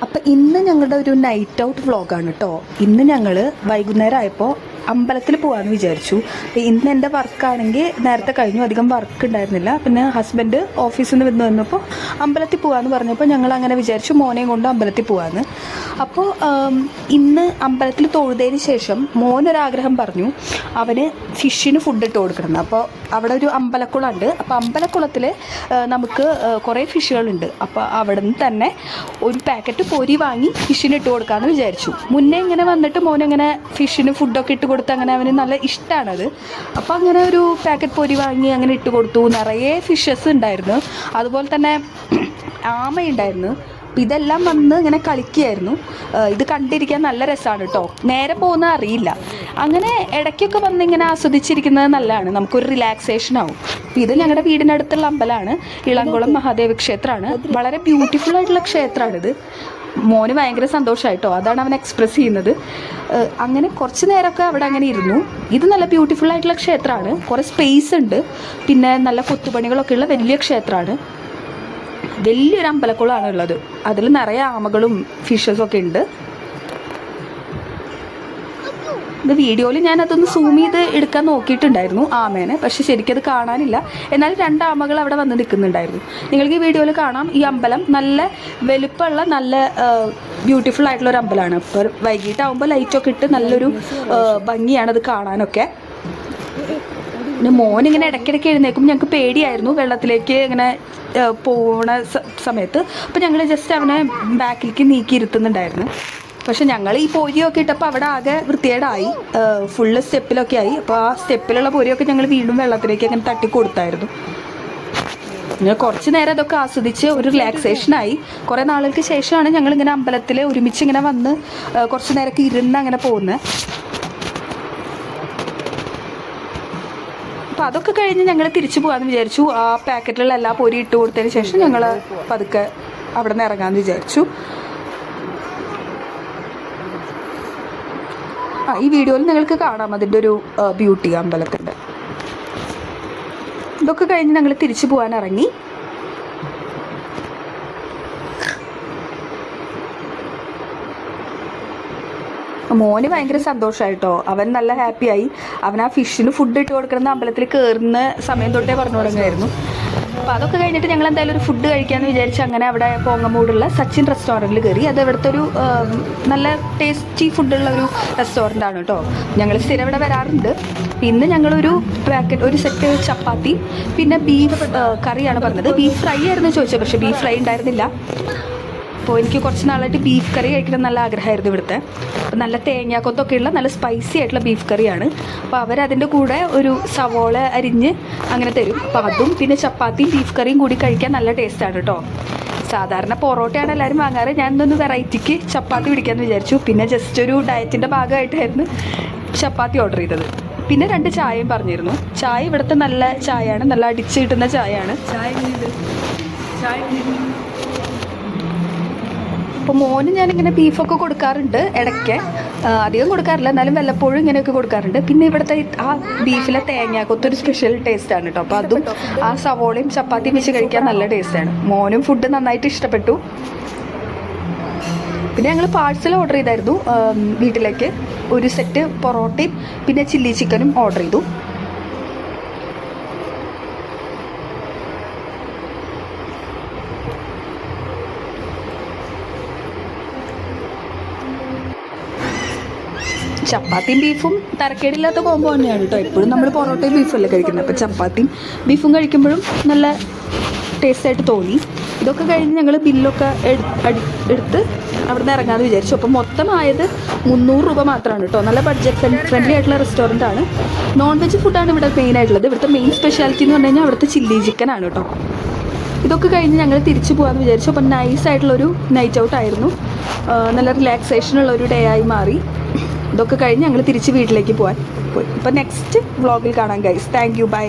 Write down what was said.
അപ്പം ഇന്ന് ഞങ്ങളുടെ ഒരു നൈറ്റ് ഔട്ട് വ്ളോഗാണ് കേട്ടോ. ഇന്ന് ഞങ്ങൾ വൈകുന്നേരം ആയപ്പോൾ അമ്പലത്തിൽ പോകാമെന്ന് വിചാരിച്ചു. ഇന്ന് എൻ്റെ വർക്കാണെങ്കിൽ നേരത്തെ കഴിഞ്ഞു, അധികം വർക്ക് ഉണ്ടായിരുന്നില്ല. പിന്നെ ഹസ്ബൻഡ് ഓഫീസിൽ നിന്ന് വന്നപ്പോൾ അമ്പലത്തിൽ പോകാമെന്ന് പറഞ്ഞപ്പോൾ ഞങ്ങൾ അങ്ങനെ വിചാരിച്ചു മോനെയും കൊണ്ട് അമ്പലത്തിൽ പോകാമെന്ന്. അപ്പോൾ ഇന്ന് അമ്പലത്തിൽ തൊഴുതതിന് ശേഷം മോനൊരാഗ്രഹം പറഞ്ഞു, അവന് ഫിഷിന് ഫുഡ് ഇട്ട് കൊടുക്കണം. അപ്പോൾ അവിടെ ഒരു അമ്പലക്കുളമുണ്ട്. അപ്പോൾ അമ്പലക്കുളത്തിൽ നമുക്ക് കുറേ ഫിഷുകളുണ്ട്. അപ്പോൾ അവിടെ നിന്ന് തന്നെ ഒരു പാക്കറ്റ് പൊരി വാങ്ങി ഫിഷിന് ഇട്ട് കൊടുക്കാമെന്ന് വിചാരിച്ചു. മുന്നേ ഇങ്ങനെ വന്നിട്ട് മോനങ്ങനെ ഫിഷിന് ഫുഡൊക്കെ ഇട്ട് കൊടുത്ത് അങ്ങനെ അവന് നല്ല ഇഷ്ടമാണത്. അപ്പോൾ അങ്ങനെ ഒരു പാക്കറ്റ് പൊരി വാങ്ങി അങ്ങനെ ഇട്ട് കൊടുത്തു. നിറയെ ഫിഷസ് ഉണ്ടായിരുന്നു, അതുപോലെ തന്നെ ആമയുണ്ടായിരുന്നു. ഇതെല്ലാം വന്ന് ഇങ്ങനെ കളിക്കുകയായിരുന്നു. ഇത് കണ്ടിരിക്കാൻ നല്ല രസമാണ് കേട്ടോ. നേരെ പോകുന്നത് അറിയില്ല. അങ്ങനെ ഇടയ്ക്കൊക്കെ വന്ന് ഇങ്ങനെ ആസ്വദിച്ചിരിക്കുന്നത് നല്ലതാണ്, നമുക്കൊരു റിലാക്സേഷൻ ആവും. ഇത് ഞങ്ങളുടെ വീടിനടുത്തുള്ള അമ്പലമാണ്, ഇളംകുളം മഹാദേവ ക്ഷേത്രമാണ്. വളരെ ബ്യൂട്ടിഫുൾ ആയിട്ടുള്ള ക്ഷേത്രമാണിത്. മോന് ഭയങ്കര സന്തോഷമായിട്ടോ, അതാണ് അവൻ എക്സ്പ്രസ് ചെയ്യുന്നത്. അങ്ങനെ കുറച്ച് നേരമൊക്കെ അവിടെ അങ്ങനെ ഇരുന്നു. ഇത് നല്ല ബ്യൂട്ടിഫുൾ ആയിട്ടുള്ള ക്ഷേത്രമാണ്, കുറേ സ്പേസ് ഉണ്ട്, പിന്നെ നല്ല കൊത്തുപണികളൊക്കെ ഉള്ള വലിയ ക്ഷേത്രമാണ്. വലിയൊരു അമ്പലക്കുളമാണ് ഉള്ളത്. അതിൽ നിറയെ ആമകളും ഫിഷസൊക്കെ ഉണ്ട്. ഇത് വീഡിയോയിൽ ഞാനതൊന്ന് സൂം ചെയ്ത് എടുക്കാൻ നോക്കിയിട്ടുണ്ടായിരുന്നു ആമേനെ, പക്ഷെ ശരിക്കത് കാണാനില്ല. എന്നാൽ 2 ആമകൾ അവിടെ വന്ന് നിൽക്കുന്നുണ്ടായിരുന്നു. നിങ്ങൾക്ക് ഈ വീഡിയോയിൽ കാണാം. ഈ അമ്പലം നല്ല വലുപ്പമുള്ള നല്ല ബ്യൂട്ടിഫുൾ ആയിട്ടുള്ളൊരു അമ്പലമാണ്. അപ്പോൾ വൈകിട്ടാകുമ്പോൾ ലൈറ്റൊക്കെ ഇട്ട് നല്ലൊരു ഭംഗിയാണത് കാണാനൊക്കെ. പിന്നെ മോനിങ്ങനെ ഇടയ്ക്കിടയ്ക്ക് എഴുന്നേക്കും. ഞങ്ങൾക്ക് പേടിയായിരുന്നു വെള്ളത്തിലേക്ക് ഇങ്ങനെ പോണ സമയത്ത്. അപ്പോൾ ഞങ്ങൾ ജസ്റ്റ് അവനെ ബാക്കിലേക്ക് നീക്കി ഇരുത്തുന്നുണ്ടായിരുന്നു. പക്ഷെ ഞങ്ങൾ ഈ പൊരിയൊക്കെ ഇട്ടപ്പോൾ അവിടെ ആകെ വൃത്തികേടായി, ഫുള്ള് സ്റ്റെപ്പിലൊക്കെ ആയി. അപ്പോൾ ആ സ്റ്റെപ്പിലുള്ള പൊരിയൊക്കെ ഞങ്ങൾ വീണ്ടും വെള്ളത്തിലേക്ക് അങ്ങനെ തട്ടി കൊടുത്തായിരുന്നു. ഞാൻ കുറച്ച് നേരം അതൊക്കെ ആസ്വദിച്ച് ഒരു റിലാക്സേഷനായി. കുറേ നാളുകൾക്ക് ശേഷമാണ് ഞങ്ങളിങ്ങനെ അമ്പലത്തിൽ ഒരുമിച്ച് ഇങ്ങനെ വന്ന് കുറച്ച് നേരമൊക്കെ ഇരുന്ന് അങ്ങനെ പോകുന്നത്. അപ്പോൾ അതൊക്കെ കഴിഞ്ഞ് ഞങ്ങൾ തിരിച്ചു പോകാമെന്ന് വിചാരിച്ചു. ആ പാക്കറ്റിലുള്ള എല്ലാ പൊരി ഇട്ട് കൊടുത്തതിന് ശേഷം ഞങ്ങൾ പതുക്കെ അവിടെ നിന്ന് ഇറങ്ങാമെന്ന് വിചാരിച്ചു. ഈ വീഡിയോയിൽ നിങ്ങൾക്ക് കാണാം അതിൻ്റെ ഒരു ബ്യൂട്ടി അമ്പലത്തിൻ്റെ. ഇതൊക്കെ കഴിഞ്ഞ് ഞങ്ങൾ തിരിച്ചു പോകാൻ ഇറങ്ങി. മോന് ഭയങ്കര സന്തോഷമായിട്ടോ, അവൻ നല്ല ഹാപ്പിയായി. അവൻ ആ ഫിഷിന് ഫുഡ് ഇട്ട് കൊടുക്കുന്ന അമ്പലത്തിൽ കയറുന്ന സമയം തൊട്ടേ പറഞ്ഞു തുടങ്ങുമായിരുന്നു. അപ്പോൾ അതൊക്കെ കഴിഞ്ഞിട്ട് ഞങ്ങൾ എന്തായാലും ഒരു ഫുഡ് കഴിക്കാമെന്ന് വിചാരിച്ച് അങ്ങനെ അവിടെ പോങ്ങമൂടുള്ള സച്ചിൻ റെസ്റ്റോറൻറ്റിൽ കയറി. അത് ഇവിടുത്തെ ഒരു നല്ല ടേസ്റ്റി ഫുഡുള്ള ഒരു റെസ്റ്റോറൻ്റാണ് കേട്ടോ. ഞങ്ങൾ സ്ഥിരം ഇവിടെ വരാറുണ്ട്. ഇന്ന് ഞങ്ങളൊരു പാക്കറ്റ് ഒരു സെറ്റ് ചപ്പാത്തി പിന്നെ ബീഫ് കറിയാണ് പറഞ്ഞത്. ബീഫ് ഫ്രൈ ആയിരുന്നു ചോദിച്ചത്, പക്ഷേ ബീഫ് ഫ്രൈ ഉണ്ടായിരുന്നില്ല. അപ്പോൾ എനിക്ക് കുറച്ച് നാളായിട്ട് ബീഫ് കറി കഴിക്കണം നല്ല ആഗ്രഹമായിരുന്നു ഇവിടുത്തെ. അപ്പോൾ നല്ല തേങ്ങാക്കൊത്തൊക്കെയുള്ള നല്ല സ്പൈസി ആയിട്ടുള്ള ബീഫ് കറിയാണ്. അപ്പോൾ അവരതിൻ്റെ കൂടെ ഒരു സവോള അരിഞ്ഞ് അങ്ങനെ തരും. അപ്പോൾ അതും പിന്നെ ചപ്പാത്തിയും ബീഫ് കറിയും കൂടി കഴിക്കാൻ നല്ല ടേസ്റ്റാണ് കേട്ടോ. സാധാരണ പൊറോട്ടയാണ് എല്ലാവരും വാങ്ങാറ്. ഞാൻ ഇന്നൊന്ന് വെറൈറ്റിക്ക് ചപ്പാത്തി പിടിക്കാമെന്ന് വിചാരിച്ചു. പിന്നെ ജസ്റ്റ് ഒരു ഡയറ്റിൻ്റെ ഭാഗമായിട്ടായിരുന്നു ചപ്പാത്തി ഓർഡർ ചെയ്തത്. പിന്നെ 2 ചായയും പറഞ്ഞിരുന്നു. ചായ ഇവിടുത്തെ നല്ല ചായയാണ്, നല്ല അടിച്ച് കിട്ടുന്ന ചായയാണ്. അപ്പോൾ മോന് ഞാനിങ്ങനെ ബീഫൊക്കെ കൊടുക്കാറുണ്ട് ഇടയ്ക്ക്, അധികം കൊടുക്കാറില്ല, എന്നാലും വല്ലപ്പോഴും ഇങ്ങനെയൊക്കെ കൊടുക്കാറുണ്ട്. പിന്നെ ഇവിടുത്തെ ആ ബീഫിലെ തേങ്ങാക്കൊത്തൊരു സ്പെഷ്യൽ ടേസ്റ്റാണ് കേട്ടോ. അപ്പോൾ അതും ആ സവോളയും ചപ്പാത്തിയും വെച്ച് കഴിക്കാൻ നല്ല ടേസ്റ്റാണ്. മോനും ഫുഡ് നന്നായിട്ട് ഇഷ്ടപ്പെട്ടു. പിന്നെ ഞങ്ങൾ പാഴ്സൽ ഓർഡർ ചെയ്തായിരുന്നു വീട്ടിലേക്ക്. ഒരു സെറ്റ് പൊറോട്ടയും പിന്നെ ചില്ലി ചിക്കനും ഓർഡർ ചെയ്തു. ചപ്പാത്തിയും ബീഫും തരക്കേടില്ലാത്ത കോമ്പോ തന്നെയാണ് കേട്ടോ. എപ്പോഴും നമ്മൾ പൊറോട്ടയും ബീഫും അല്ലേ കഴിക്കുന്നത്. അപ്പോൾ ചപ്പാത്തിയും ബീഫും കഴിക്കുമ്പോഴും നല്ല ടേസ്റ്റായിട്ട് തോന്നി. ഇതൊക്കെ കഴിഞ്ഞ് ഞങ്ങൾ ബില്ലൊക്കെ എടുത്ത് അവിടെ നിന്ന് ഇറങ്ങാമെന്ന് വിചാരിച്ചു. അപ്പോൾ മൊത്തമായത് 300 രൂപ മാത്രമാണ് കേട്ടോ. നല്ല ബഡ്ജറ്റ് ഫ്രണ്ട്ലി ആയിട്ടുള്ള റെസ്റ്റോറൻ്റ് ആണ്. നോൺ വെജ് ഫുഡാണ് ഇവിടെ മെയിൻ ആയിട്ടുള്ളത്. ഇവിടുത്തെ മെയിൻ സ്പെഷ്യാലിറ്റി എന്ന് പറഞ്ഞു കഴിഞ്ഞാൽ അവിടുത്തെ ചില്ലി ചിക്കനാണ് കേട്ടോ. ഇതൊക്കെ കഴിഞ്ഞ് ഞങ്ങൾ തിരിച്ചു പോകാമെന്ന് വിചാരിച്ചു. അപ്പോൾ നൈസായിട്ടുള്ളൊരു നൈറ്റ് ഔട്ട് ആയിരുന്നു, നല്ല റിലാക്സേഷനുള്ളൊരു ഡേ ആയി മാറി. ഇതൊക്കെ കഴിഞ്ഞ് ഞങ്ങൾ തിരിച്ച് വീട്ടിലേക്ക് പോയി. അപ്പോൾ നെക്സ്റ്റ് വ്ളോഗിൽ കാണാം ഗൈസ്. Thank you, by.